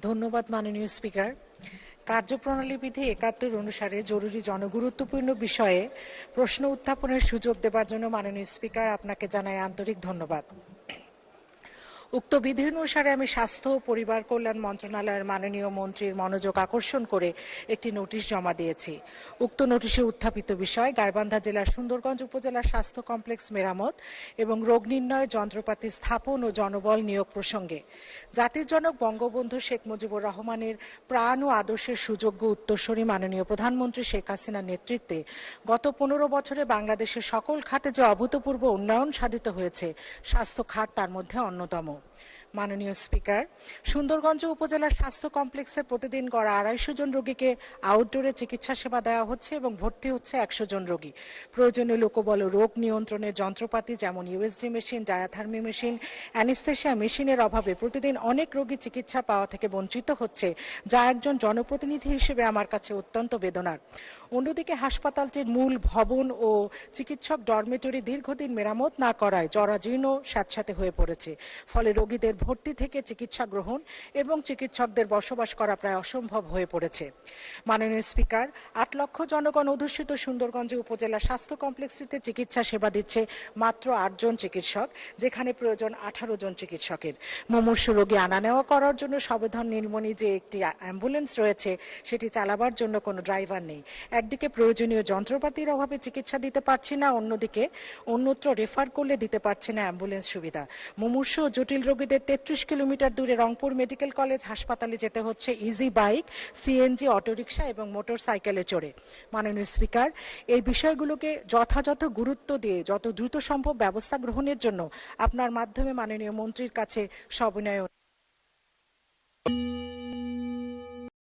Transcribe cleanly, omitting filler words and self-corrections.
ধন্যবাদ মাননীয় স্পিকার। কার্যপ্রণালী বিধি ৭১ অনুসারে জরুরি জনগুরুত্বপূর্ণ বিষয়ে প্রশ্ন উত্থাপনের সুযোগ দেবার জন্য মাননীয় স্পিকার আপনাকে জানাই আন্তরিক ধন্যবাদ। উক্ত বিধি অনুসারে আমি স্বাস্থ্য ও পরিবার কল্যাণ মন্ত্রণালয়ের মাননীয় মন্ত্রীর মনোযোগ আকর্ষণ করে একটি নোটিশ জমা দিয়েছি। উক্ত নোটিশে উত্থাপিত বিষয় গাইবান্ধা জেলার সুন্দরগঞ্জ উপজেলার স্বাস্থ্য কমপ্লেক্স মেরামত এবং রোগ নির্ণয় যন্ত্রপাতি স্থাপন ও জনবল নিয়োগ প্রসঙ্গে জাতির জনক বঙ্গবন্ধু শেখ মুজিবুর রহমানের প্রাণ ও আদর্শের সুযোগ্য উত্তরসূরি মাননীয় প্রধানমন্ত্রী শেখ হাসিনার নেতৃত্বে গত ১৫ বছরে বাংলাদেশের সকল খাতে যে অভূতপূর্ব উন্নয়ন সাধিত হয়েছে, স্বাস্থ্য খাত তার মধ্যে অন্যতম। মাননীয় স্পিকার, সুন্দরগঞ্জ উপজেলার স্বাস্থ্য কমপ্লেক্সে প্রতিদিন গড় ২৫০ জন রোগীকে আউটডোরে চিকিৎসা সেবা দেওয়া হচ্ছে এবং ভর্তি হচ্ছে ১০০ জন রোগী। প্রয়োজনীয় লোকবল ও রোগ নিয়ন্ত্রণের যন্ত্রপাতি যেমন USG machine, diathermy machine, anaesthesia মেশিনের অভাবে প্রতিদিন অনেক রোগী চিকিৎসা পাওয়া থেকে বঞ্চিত হচ্ছে, যা একজন জনপ্রতিনিধি হিসেবে আমার কাছে অত্যন্ত বেদনার। অন্যদিকে হাসপাতালটির মূল ভবন ও চিকিৎসক ডরমেটরি দীর্ঘদিন মেরামত না করায় জরাজীর্ণ স্যাঁতস্যাঁতে হয়ে পড়েছে, ফলে রোগীদের ভর্তি থেকে চিকিৎসা গ্রহণ এবং চিকিৎসকদের বসবাস করা প্রায় অসম্ভব হয়ে পড়েছে। মাননীয় স্পিকার, ৮ লক্ষ জনগণ অধ্যুষিত সুন্দরগঞ্জ উপজেলা স্বাস্থ্য কমপ্লেক্সটিতে চিকিৎসা সেবা দিচ্ছে মাত্র ৮ জন চিকিৎসক, যেখানে প্রয়োজন ১৮ জন চিকিৎসকের। মুমূর্ষু রোগী আনা নেওয়া করার জন্য সবেধন নীলমণি যে একটি অ্যাম্বুলেন্স রয়েছে, সেটি চালাবার জন্য কোনো ড্রাইভার নেই। একদিকে প্রয়োজনীয় যন্ত্রপাতির অভাবে চিকিৎসা দিতে পারছি না, অন্যদিকে অন্যত্র রেফার করলে দিতে পারছে না অ্যাম্বুলেন্স সুবিধা। মুমূর্ষু ও জটিল রোগীদের ৩৩ কিলোমিটার দূরে রংপুর মেডিকেল কলেজ হাসপাতালে যেতে হচ্ছে ইজি বাইক, সিএনজি, অটোরিকশা এবং মোটর সাইকেলে চড়ে। মাননীয় স্পিকার, এই বিষয়গুলোকে যথাযথ গুরুত্ব দিয়ে যত দ্রুত সম্ভব ব্যবস্থা গ্রহণের জন্য আপনার মাধ্যমে মাননীয় মন্ত্রীর কাছে সবিনয়